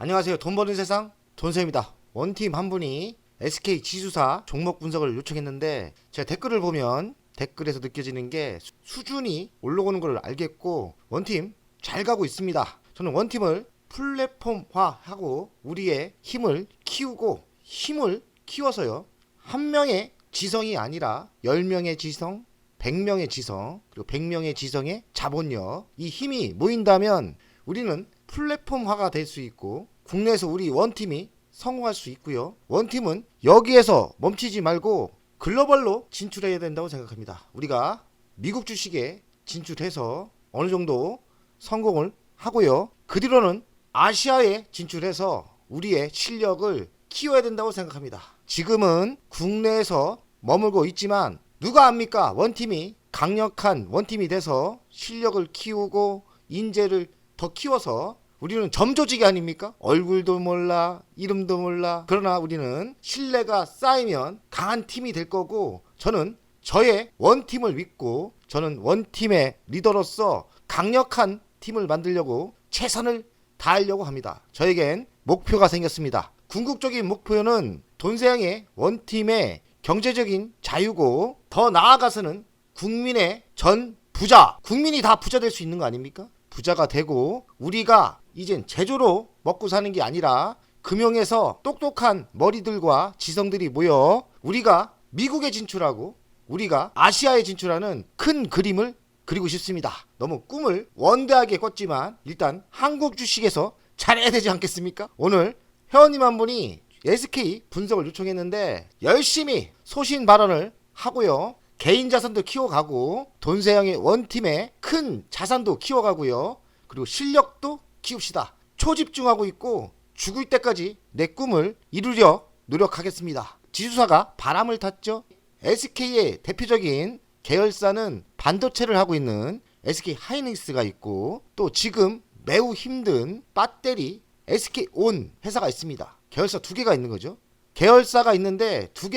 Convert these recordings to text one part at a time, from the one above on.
안녕하세요. 돈 버는 세상 돈쌤입니다. 원팀 한 분이 SK 지주사 종목 분석을 요청했는데 제가 댓글을 보면 댓글에서 느껴지는 게 수준이 올라오는 걸 알겠고 원팀 잘 가고 있습니다. 저는 원팀을 플랫폼화하고 우리의 힘을 키우고 힘을 키워서요. 한 명의 지성이 아니라 10명의 지성, 100명의 지성, 그리고 100명의 지성의 자본력, 이 힘이 모인다면 우리는 플랫폼화가 될 수 있고 국내에서 우리 원팀이 성공할 수 있고요. 원팀은 여기에서 멈추지 말고 글로벌로 진출해야 된다고 생각합니다. 우리가 미국 주식에 진출해서 어느 정도 성공을 하고요. 그 뒤로는 아시아에 진출해서 우리의 실력을 키워야 된다고 생각합니다. 지금은 국내에서 머물고 있지만 누가 압니까? 원팀이 강력한 원팀이 돼서 실력을 키우고 인재를 더 키워서 우리는 점조직이 아닙니까? 얼굴도 몰라, 이름도 몰라. 그러나 우리는 신뢰가 쌓이면 강한 팀이 될 거고, 저는 저의 원팀을 믿고 저는 원팀의 리더로서 강력한 팀을 만들려고 최선을 다하려고 합니다. 저에겐 목표가 생겼습니다. 궁극적인 목표는 돈세양의 원팀의 경제적인 자유고, 더 나아가서는 국민의 전 부자, 국민이 다 부자 될 수 있는 거 아닙니까? 부자가 되고 우리가 이젠 제조로 먹고 사는 게 아니라 금융에서 똑똑한 머리들과 지성들이 모여 우리가 미국에 진출하고 우리가 아시아에 진출하는 큰 그림을 그리고 싶습니다. 너무 꿈을 원대하게 꿨지만 일단 한국 주식에서 잘해야 되지 않겠습니까? 오늘 회원님 한 분이 SK 분석을 요청했는데 열심히 소신 발언을 하고요. 개인 자산도 키워가고 돈세양의 원팀의 큰 자산도 키워가고요. 그리고 실력도 키웁시다. 초집중하고 있고 죽을 때까지 내 꿈을 이루려 노력하겠습니다. 지주사가 바람을 탔죠. SK의 대표적인 계열사는 반도체를 하고 있는 SK 하이닉스가 있고, 또 지금 매우 힘든 배터리 SK온 회사가 있습니다. 계열사 두 개가 있는 거죠. 계열사가 있는데 두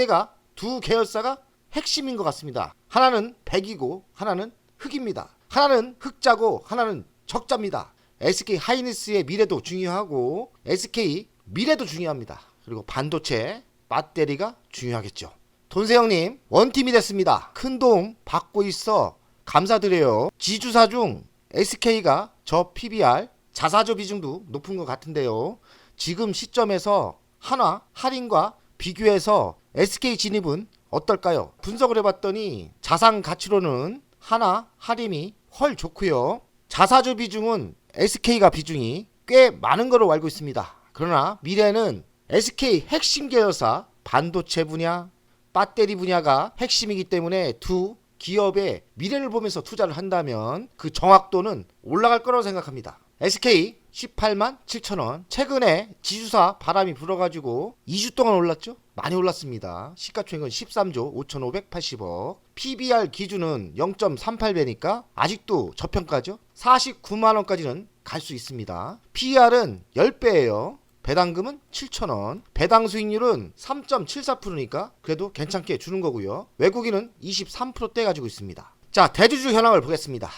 계열사가 핵심인 것 같습니다. 하나는 백이고 하나는 흑입니다. 하나는 흑자고 하나는 적자입니다. SK 하이닉스의 미래도 중요하고 SK 미래도 중요합니다. 그리고 반도체 배터리가 중요하겠죠. 돈세형님 원팀이 됐습니다. 큰 도움 받고 있어 감사드려요. 지주사 중 SK가 저 PBR 자사주 비중도 높은 것 같은데요. 지금 시점에서 하나 할인과 비교해서 SK 진입은 어떨까요? 분석을 해봤더니 자산 가치로는 하나 할인이 헐 좋고요. 자사주 비중은 SK가 비중이 꽤 많은 거로 알고 있습니다. 그러나 미래는 SK 핵심 계열사 반도체 분야, 배터리 분야가 핵심이기 때문에 두 기업의 미래를 보면서 투자를 한다면 그 정확도는 올라갈 거라고 생각합니다. SK 18만 7천원. 최근에 지주사 바람이 불어가지고 2주 동안 올랐죠? 많이 올랐습니다. 시가총액은 13조 5,580억. PBR 기준은 0.38배니까 아직도 저평가죠? 49만원까지는 갈 수 있습니다. PER은 10배예요. 배당금은 7,000원. 배당 수익률은 3.74%니까 그래도 괜찮게 주는 거고요. 외국인은 23%대 가지고 있습니다. 자, 대주주 현황을 보겠습니다.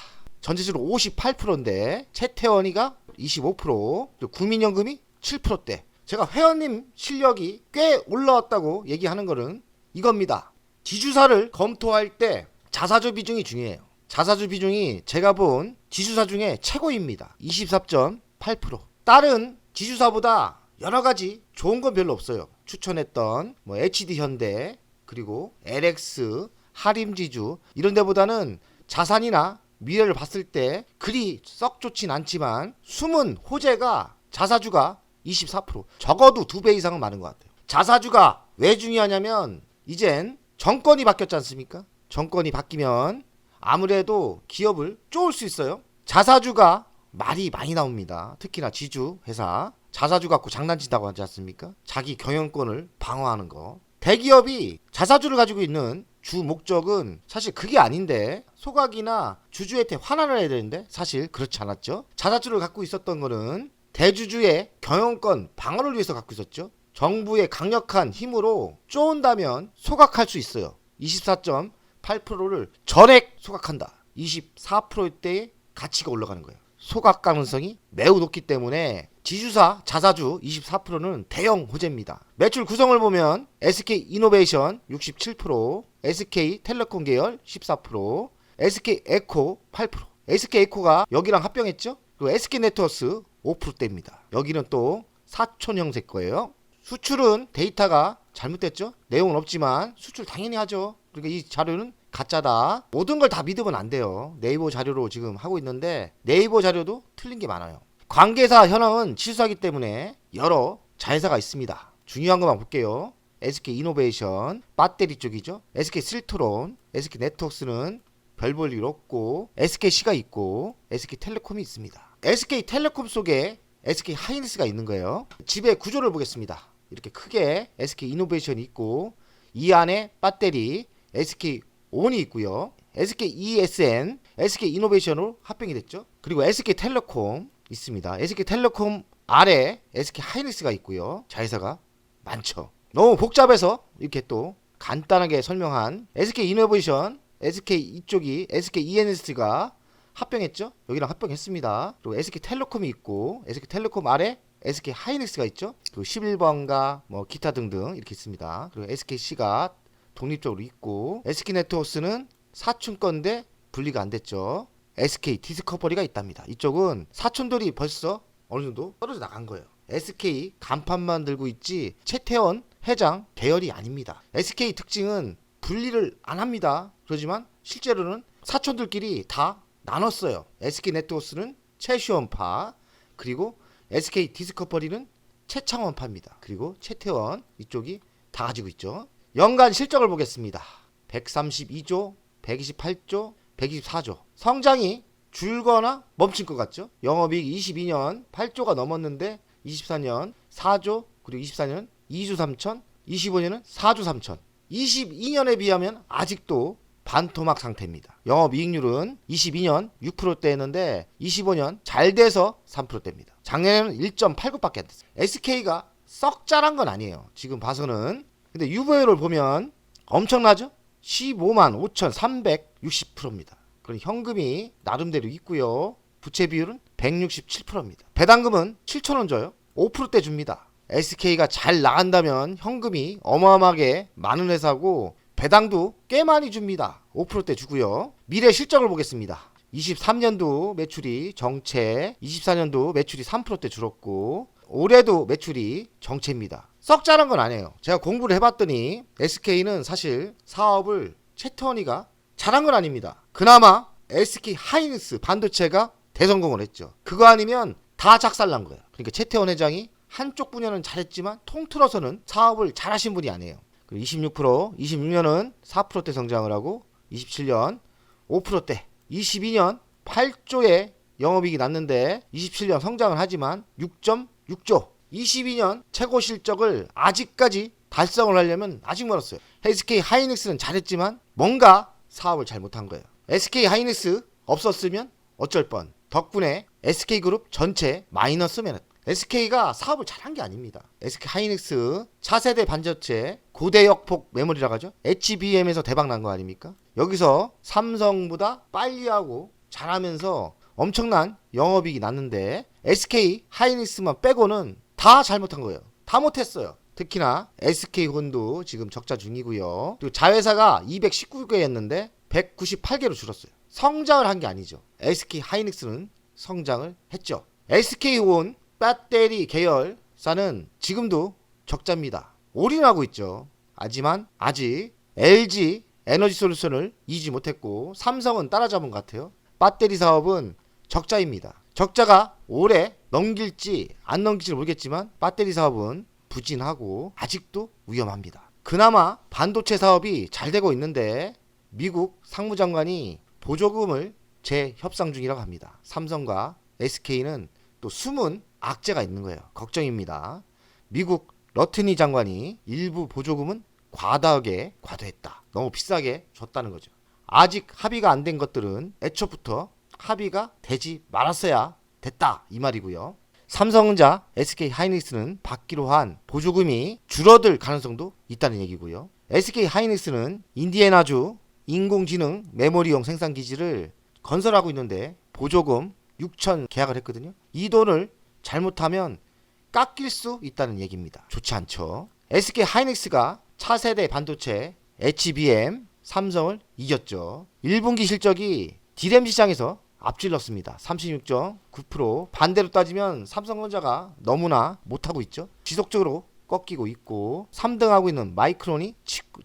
전체적으로 58%인데 채태원이가 25%, 국민연금이 7%대. 제가 회원님 실력이 꽤 올라왔다고 얘기하는 거는 이겁니다. 지주사를 검토할 때 자사주 비중이 중요해요. 자사주 비중이 제가 본 지주사 중에 최고입니다. 24.8%. 다른 지주사보다 여러가지 좋은 건 별로 없어요. 추천했던 HD현대, 그리고 LX, 하림지주 이런 데보다는 자산이나 미래를 봤을 때 그리 썩 좋진 않지만 숨은 호재가 자사주가 24%, 적어도 2배 이상은 많은 것 같아요. 자사주가 왜 중요하냐면 이젠 정권이 바뀌었지 않습니까? 정권이 바뀌면 아무래도 기업을 쪼을 수 있어요. 자사주가 말이 많이 나옵니다. 특히나 지주 회사 자사주 갖고 장난친다고 하지 않습니까? 자기 경영권을 방어하는 거. 대기업이 자사주를 가지고 있는 주 목적은 사실 그게 아닌데 소각이나 주주한테 환원을 해야 되는데 사실 그렇지 않았죠. 자사주를 갖고 있었던 거는 대주주의 경영권 방어를 위해서 갖고 있었죠. 정부의 강력한 힘으로 쪼은다면 소각할 수 있어요. 24.8%를 전액 소각한다. 24%대의 가치가 올라가는 거예요. 소각 가능성이 매우 높기 때문에 지주사 자사주 24%는 대형 호재입니다. 매출 구성을 보면 SK이노베이션 67%, SK텔레콤 계열 14%, SK에코 8%. SK에코가 여기랑 합병했죠? 그리고 SK네트워스 5%대입니다. 여기는 또 사촌 형제 거예요. 수출은 데이터가 잘못됐죠? 내용은 없지만 수출 당연히 하죠. 그러니까 이 자료는 가짜다. 모든 걸 다 믿으면 안 돼요. 네이버 자료로 지금 하고 있는데 네이버 자료도 틀린 게 많아요. 관계사 현황은 취소하기 때문에 여러 자회사가 있습니다. 중요한 것만 볼게요. SK이노베이션 배터리 쪽이죠. SK실트론, SK네트워크스는 별 볼 일 없고 SKC가 있고 SK텔레콤이 있습니다. SK텔레콤 속에 SK하이닉스가 있는 거예요. 지배 구조를 보겠습니다. 이렇게 크게 SK이노베이션이 있고 이 안에 배터리 SK온이 있고요. SKESN, SK이노베이션으로 합병이 됐죠. 그리고 SK텔레콤 있습니다. SK텔레콤 아래 SK하이닉스가 있고요. 자회사가 많죠. 너무 복잡해서 이렇게 또 간단하게 설명한 SK이노베이션, SK 이쪽이 SKENS가 합병했죠. 여기랑 합병했습니다. 그리고 SK텔레콤이 있고 SK텔레콤 아래 SK하이닉스가 있죠. 그리고 11번가 뭐 기타 등등 이렇게 있습니다. 그리고 SKC가 독립적으로 있고 SK네트워크스는 사촌 건데 분리가 안 됐죠. SK 디스커버리가 있답니다. 이쪽은 사촌들이 벌써 어느 정도 떨어져 나간 거예요. SK 간판만 들고 있지 최태원 회장 계열이 아닙니다. SK 특징은 분리를 안 합니다. 그렇지만 실제로는 사촌들끼리 다 나눴어요. SK 네트워크스는 최시원파, 그리고 SK 디스커버리는 최창원파입니다. 그리고 최태원 이쪽이 다 가지고 있죠. 연간 실적을 보겠습니다. 132조, 128조, 124조. 성장이 줄거나 멈춘 것 같죠. 영업이익 22년 8조가 넘었는데 24년 4조, 그리고 24년 2조 3천, 25년은 4조 3천. 22년에 비하면 아직도 반토막 상태입니다. 영업이익률은 22년 6%대였는데 25년 잘 돼서 3%대입니다. 작년에는 1.89밖에 안 됐어요. SK가 썩 잘한 건 아니에요. 지금 봐서는. 근데 유보율을 보면 엄청나죠? 15만 5,360%입니다. 그럼 현금이 나름대로 있고요. 부채 비율은 167%입니다. 배당금은 7,000원 줘요. 5%대 줍니다. SK가 잘 나간다면 현금이 어마어마하게 많은 회사고 배당도 꽤 많이 줍니다. 5%대 주고요. 미래 실적을 보겠습니다. 23년도 매출이 정체, 24년도 매출이 3%대 줄었고 올해도 매출이 정체입니다. 썩 잘한 건 아니에요. 제가 공부를 해봤더니 SK는 사실 사업을 최태원이가 잘한 건 아닙니다. 그나마 SK하이닉스 반도체가 대성공을 했죠. 그거 아니면 다 작살난 거예요. 그러니까 최태원 회장이 한쪽 분야는 잘했지만 통틀어서는 사업을 잘하신 분이 아니에요. 26%, 26년은 4%대 성장을 하고 27년 5%대, 22년 8조의 영업이익이 났는데 27년 성장을 하지만 6.6조, 22년 최고 실적을 아직까지 달성을 하려면 아직 멀었어요. SK하이닉스는 잘했지만 뭔가 사업을 잘못한 거예요. SK하이닉스 없었으면 어쩔 뻔. 덕분에 SK그룹 전체 마이너스면 SK가 사업을 잘한 게 아닙니다. SK하이닉스 차세대 반도체 고대역폭 메모리라고 하죠. HBM에서 대박 난 거 아닙니까? 여기서 삼성보다 빨리 하고 잘하면서 엄청난 영업이익이 났는데 SK하이닉스만 빼고는 다 잘못한 거예요. 다 못했어요. 특히나 SK혼도 지금 적자 중이고요. 그리고 자회사가 219개였는데 198개로 줄었어요. 성장을 한 게 아니죠. SK하이닉스는 성장을 했죠. SK온 배터리 계열사는 지금도 적자입니다. 올인하고 있죠. 하지만 아직 LG 에너지솔루션을 이기지 못했고 삼성은 따라잡은 것 같아요. 배터리 사업은 적자입니다. 적자가 올해 넘길지 안 넘길지 모르겠지만 배터리 사업은 부진하고 아직도 위험합니다. 그나마 반도체 사업이 잘 되고 있는데 미국 상무장관이 보조금을 재협상 중이라고 합니다. 삼성과 SK는 또 숨은 악재가 있는 거예요. 걱정입니다. 미국 러트니 장관이 일부 보조금은 과다하게 과도했다. 너무 비싸게 줬다는 거죠. 아직 합의가 안 된 것들은 애초부터 합의가 되지 말았어야 됐다 이 말이고요. 삼성전자, SK하이닉스는 받기로 한 보조금이 줄어들 가능성도 있다는 얘기고요. SK하이닉스는 인디애나주 인공지능 메모리용 생산기지를 건설하고 있는데 보조금 6천 계약을 했거든요. 이 돈을 잘못하면 깎일 수 있다는 얘기입니다. 좋지 않죠. SK 하이닉스가 차세대 반도체 HBM 삼성을 이겼죠. 1분기 실적이 D램 시장에서 앞질렀습니다. 36.9%. 반대로 따지면 삼성전자가 너무나 못하고 있죠. 지속적으로 꺾이고 있고 3등하고 있는 마이크론이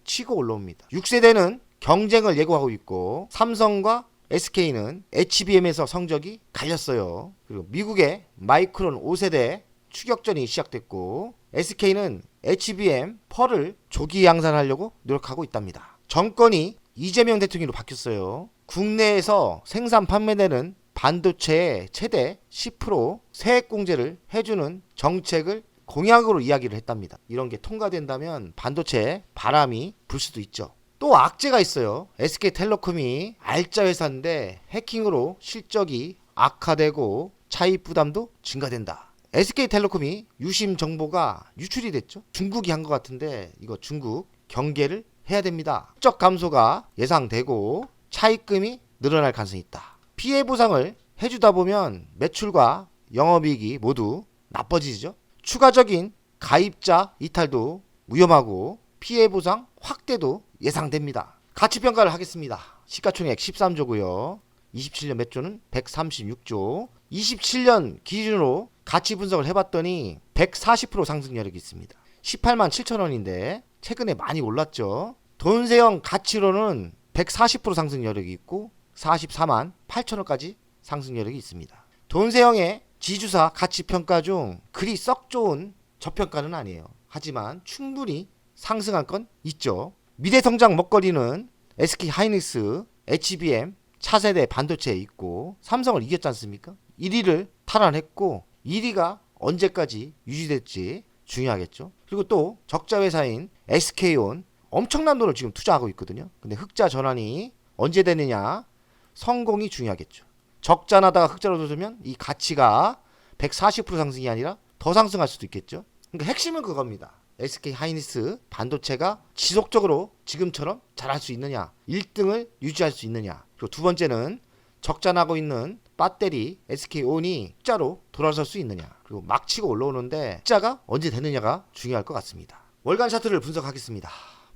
치고 올라옵니다. 6세대는 경쟁을 예고하고 있고 삼성과 SK는 HBM에서 성적이 갈렸어요. 그리고 미국의 마이크론 5세대 추격전이 시작됐고 SK는 HBM 펄을 조기 양산하려고 노력하고 있답니다. 정권이 이재명 대통령으로 바뀌었어요. 국내에서 생산 판매되는 반도체의 최대 10% 세액 공제를 해주는 정책을 공약으로 이야기를 했답니다. 이런 게 통과된다면 반도체 바람이 불 수도 있죠. 또 악재가 있어요. SK텔레콤이 알짜 회사인데 해킹으로 실적이 악화되고 차입 부담도 증가된다. SK텔레콤이 유심 정보가 유출이 됐죠. 중국이 한 것 같은데 이거 중국 경계를 해야 됩니다. 실적 감소가 예상되고 차입금이 늘어날 가능성이 있다. 피해 보상을 해주다 보면 매출과 영업이익이 모두 나빠지죠. 추가적인 가입자 이탈도 위험하고 피해 보상 확대도 예상됩니다. 가치평가를 하겠습니다. 시가총액 13조고요. 27년 매출은 136조. 27년 기준으로 가치 분석을 해봤더니 140% 상승 여력이 있습니다. 18만 7천 원인데 최근에 많이 올랐죠. 돈세형 가치로는 140% 상승 여력이 있고 44만 8천 원까지 상승 여력이 있습니다. 돈세형의 지주사 가치평가 중 그리 썩 좋은 저평가는 아니에요. 하지만 충분히 상승할 건 있죠. 미래성장 먹거리는 SK 하이닉스, HBM, 차세대 반도체에 있고 삼성을 이겼지 않습니까? 1위를 탈환했고 1위가 언제까지 유지될지 중요하겠죠. 그리고 또 적자 회사인 SK온 엄청난 돈을 지금 투자하고 있거든요. 근데 흑자 전환이 언제 되느냐 성공이 중요하겠죠. 적자 나다가 흑자로 돌면 이 가치가 140% 상승이 아니라 더 상승할 수도 있겠죠. 그러니까 핵심은 그겁니다. SK 하이닉스 반도체가 지속적으로 지금처럼 잘할 수 있느냐, 1등을 유지할 수 있느냐. 그리고 두 번째는 적자 나고 있는 배터리 SK온이 흑자로 돌아설 수 있느냐. 그리고 막 치고 올라오는데 흑자가 언제 되느냐가 중요할 것 같습니다. 월간 차트를 분석하겠습니다.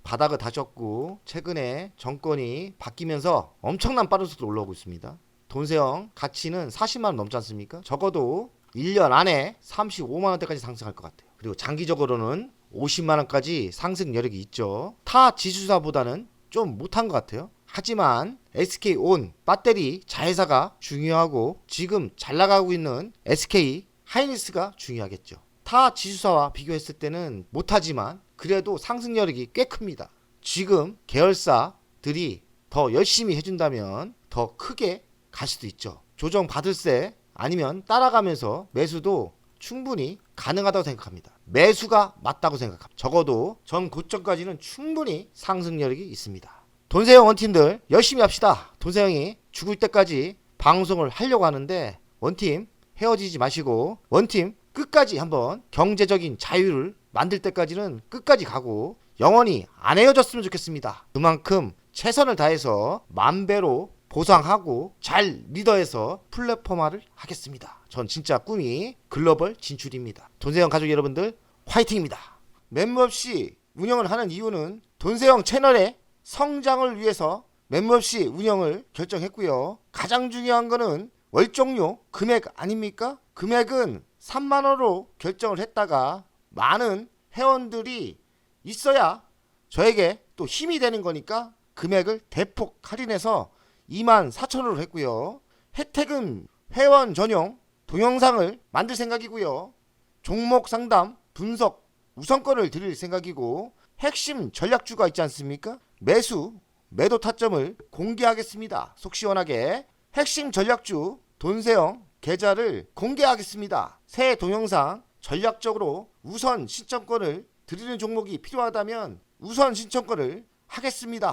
바닥을 다졌고 최근에 정권이 바뀌면서 엄청난 빠른 속도로 올라오고 있습니다. 돈세형 가치는 40만 원 넘지 않습니까? 적어도 1년 안에 35만 원대까지 상승할 것 같아요. 그리고 장기적으로는 50만 원까지 상승 여력이 있죠. 타 지주사보다는 좀 못한 것 같아요. 하지만 SK온 배터리 자회사가 중요하고 지금 잘 나가고 있는 SK 하이닉스가 중요하겠죠. 타 지주사와 비교했을 때는 못하지만 그래도 상승 여력이 꽤 큽니다. 지금 계열사들이 더 열심히 해준다면 더 크게 갈 수도 있죠. 조정 받을세 아니면 따라가면서 매수도 충분히 가능하다고 생각합니다. 매수가 맞다고 생각합니다. 적어도 전 고점까지는 충분히 상승 여력이 있습니다. 돈세형 원팀들 열심히 합시다. 돈세형이 죽을 때까지 방송을 하려고 하는데 원팀 헤어지지 마시고 원팀 끝까지 한번 경제적인 자유를 만들 때까지는 끝까지 가고 영원히 안 헤어졌으면 좋겠습니다. 그만큼 최선을 다해서 만배로 보상하고 잘 리더해서 플랫폼화를 하겠습니다. 전 진짜 꿈이 글로벌 진출입니다. 돈세형 가족 여러분들 화이팅입니다. 멤버없이 운영을 하는 이유는 돈세형 채널의 성장을 위해서 멤버없이 운영을 결정했고요. 가장 중요한 거는 월정료 금액 아닙니까? 금액은 3만원으로 결정을 했다가 많은 회원들이 있어야 저에게 또 힘이 되는 거니까 금액을 대폭 할인해서 24,000원으로 했고요. 혜택은 회원 전용 동영상을 만들 생각이고요. 종목 상담 분석 우선권을 드릴 생각이고 핵심 전략주가 있지 않습니까? 매수 매도 타점을 공개하겠습니다. 속 시원하게 핵심 전략주 돈세형 계좌를 공개하겠습니다. 새 동영상 전략적으로 우선 신청권을 드리는 종목이 필요하다면 우선 신청권을 하겠습니다.